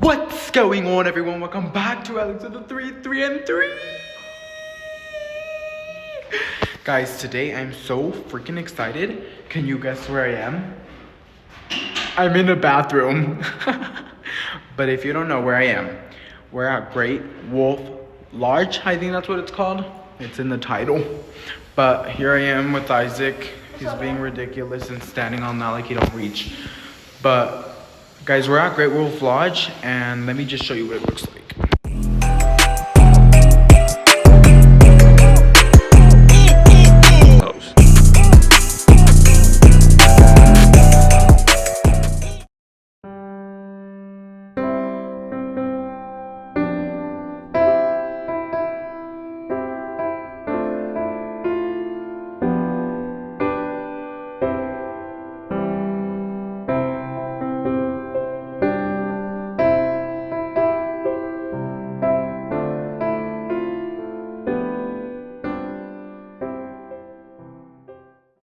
What's going on, everyone? Welcome back to Alex with the 3 and 3. Guys, today I'm so freaking excited. Can you guess where I am? I'm in a bathroom. But if you don't know where I am, we're at Great Wolf Lodge. I think that's what it's called. It's in the title. But here I am with Isaac. He's being ridiculous and standing on that like he don't reach. But guys, we're at Great Wolf Lodge, and let me just show you what it looks like.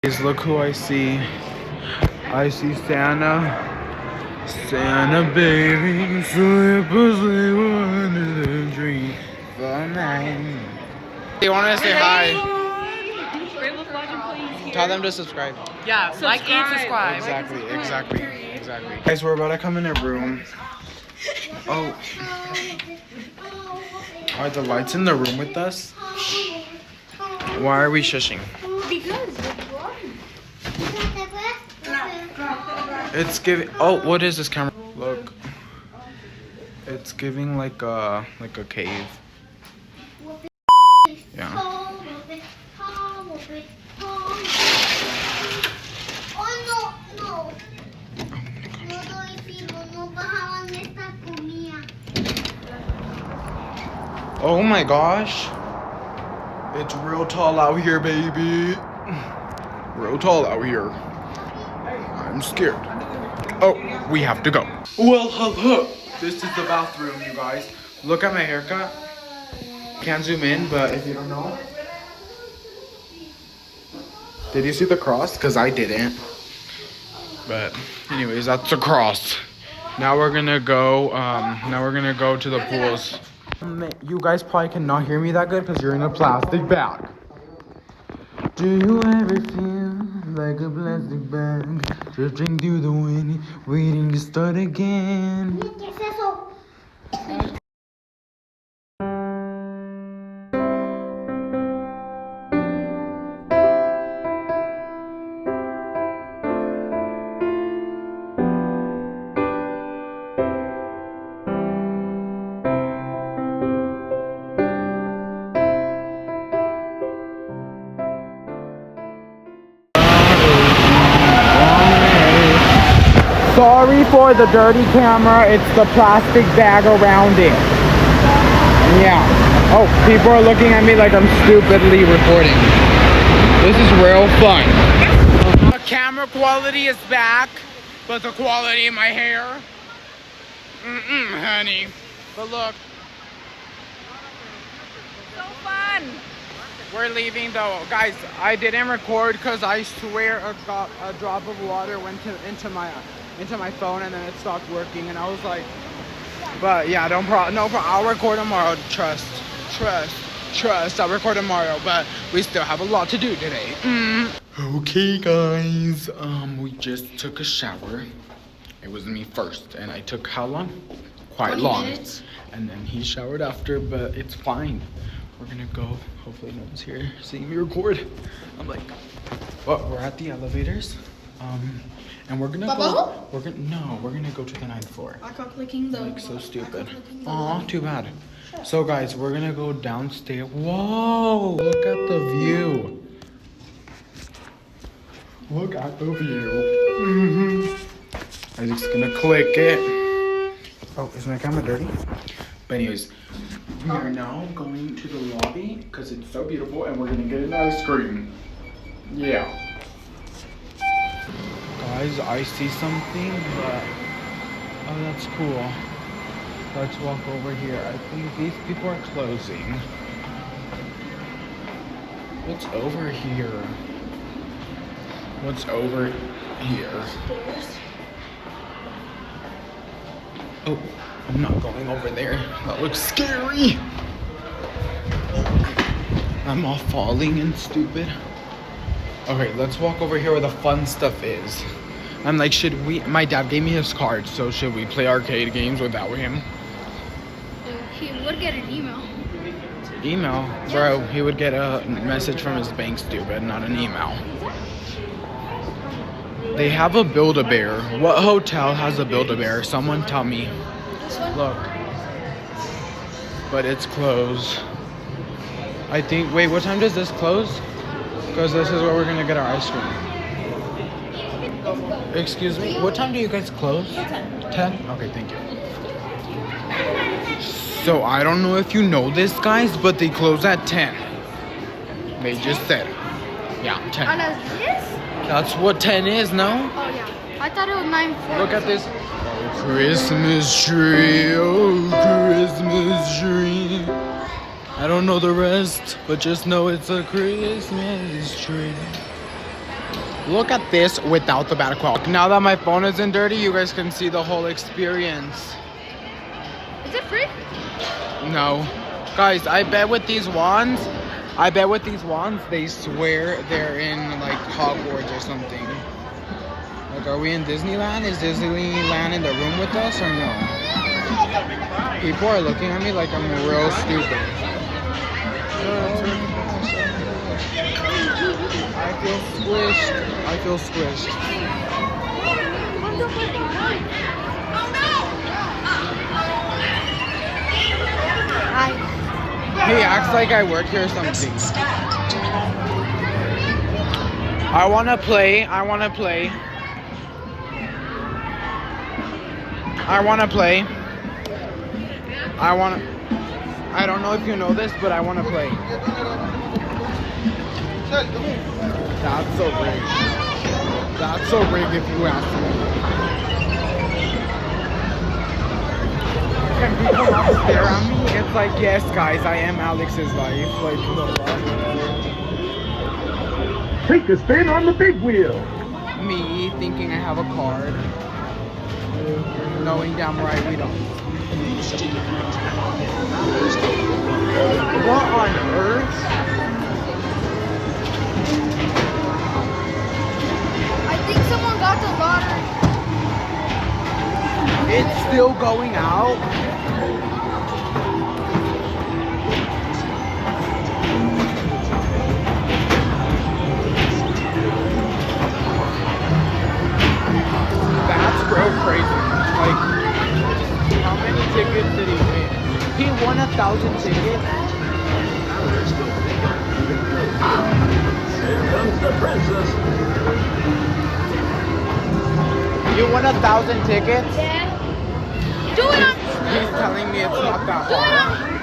Guys, look who I see. I see Santa. Santa baby, slip a sleep under the dream for mine. They want to say hi. Tell them to subscribe. Yeah, like and subscribe. Exactly. Guys, we're about to come in a room. Oh. Are the lights in the room with us? Why are we shushing? It's giving. Oh, what is this camera? Look, it's giving like a cave. Yeah. Oh my gosh, it's real tall out here, baby. Real tall out here. I'm scared. Oh, we have to go. Well, hello. This is the bathroom, you guys. Look at my haircut. Can't zoom in, but if you don't know. Did you see the cross? Because I didn't. But anyways, that's the cross. Now we're gonna go. To the pools. You guys probably cannot hear me that good because you're in a plastic bag. Do you ever feel like a plastic bag drifting through the wind, waiting to start again? ¿Qué es eso? Sorry for the dirty camera, it's the plastic bag around it. Yeah. Oh, people are looking at me like I'm stupidly recording. This is real fun. The camera quality is back, but the quality of my hair, honey. But look. So fun. We're leaving though. Guys, I didn't record because I swear a drop of water went into my phone and then it stopped working, and I was like, but yeah, no problem. I'll record tomorrow. Trust. I'll record tomorrow, but we still have a lot to do today. Okay, guys. We just took a shower. It was me first, and I took how long? Quite long. Minutes. And then he showered after, but it's fine. We're gonna go. Hopefully no one's here seeing me record. I'm like, well, we're at the elevators. And we're gonna go. We're gonna go to the 9th floor. I can't clicking the. Like so stupid. Aw, too bad. So guys, we're gonna go downstairs. Whoa! Look at the view. Look at the view. I'm just gonna click it. Oh, is my camera dirty? But anyways, we are now going to the lobby because it's so beautiful, and we're gonna get an ice cream. Yeah. Guys, I see something, but oh, that's cool. Let's walk over here. I think these people are closing. What's over here? What's over here? Oh, I'm not going over there. That looks scary. I'm all falling and stupid. Okay, let's walk over here where the fun stuff is. I'm like, should we? My dad gave me his card, so should we play arcade games without him? He would get an email. Email? Bro, he would get a message from his bank, stupid, not an email. They have a Build-A-Bear. What hotel has a Build-A-Bear? Someone tell me. This one? Look. But it's closed. I think, wait, what time does this close? Because this is where we're gonna get our ice cream. Excuse me, what time do you guys close? 10? Okay, thank you. So I don't know if you know this, guys, but they close at 10. They just said, yeah, 10. And this? That's what 10 is, no? Oh yeah. I thought it was 9:40. Look at this. Oh, Christmas tree, oh, Christmas tree. I don't know the rest, but just know it's a Christmas tree. Look at this without the bad quality. Now that my phone isn't dirty, you guys can see the whole experience. Is it free? No. Guys, I bet with these wands, they swear they're in like Hogwarts or something. Like, are we in Disneyland? Is Disneyland in the room with us or no? People are looking at me like I'm real stupid. I feel squished. I feel squished. He acts like I work here or something. I wanna play. I don't know if you know this, but I wanna play. That's so rigged. That's so rigged if you ask me. Can people not stare at me? It's like, yes, guys, I am Alex's wife. Like, Take a spin on the big wheel. me thinking I have a card, knowing damn right we don't. What on earth? I think someone got the lottery. It's still going out. That's real crazy. Like, how many tickets did he win? He won 1,000 tickets. Here comes the princess. You won 1,000 tickets? Yeah. Do it on. He's telling me it's not that Do it hard. on.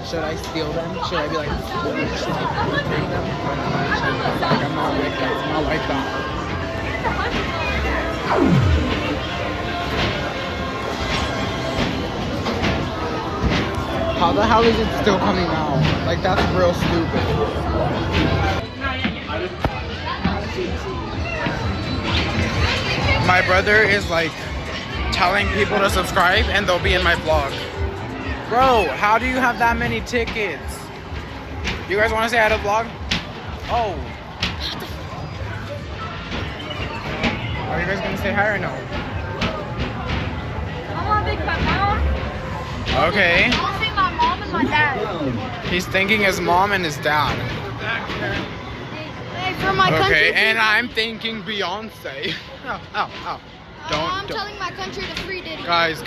Should I steal them? Should I be like, should I take them? Like, I'm not like that. I'm not like that. How the hell is it still coming out? Like, that's real stupid. My brother is like telling people to subscribe and they'll be in my vlog. Bro, how do you have that many tickets? You guys want to say I had a vlog? Oh. Are you guys going to say hi or no? I want to thank my mom. Okay. I want to thank my mom and my dad. He's thanking his mom and his dad. Hey, for my country. Okay, and I'm thanking Beyonce. Ow, ow, ow. I'm telling my country to free Diddy. Guys.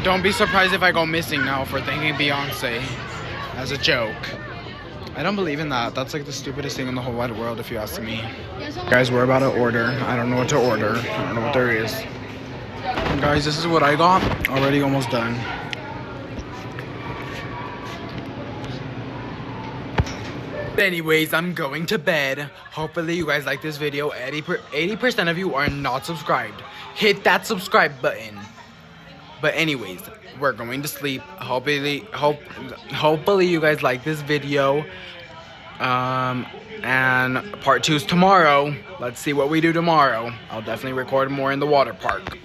Don't be surprised if I go missing now for thanking Beyonce as a joke. I don't believe in that. That's like the stupidest thing in the whole wide world if you ask me. Guys, we're about to order. I don't know what to order. I don't know what there is. Guys, this is what I got. Already almost done. Anyways, I'm going to bed. Hopefully you guys like this video. 80% of you are not subscribed. Hit that subscribe button. But anyways, we're going to sleep. Hopefully you guys like this video. And part 2's tomorrow. Let's see what we do tomorrow. I'll definitely record more in the water park.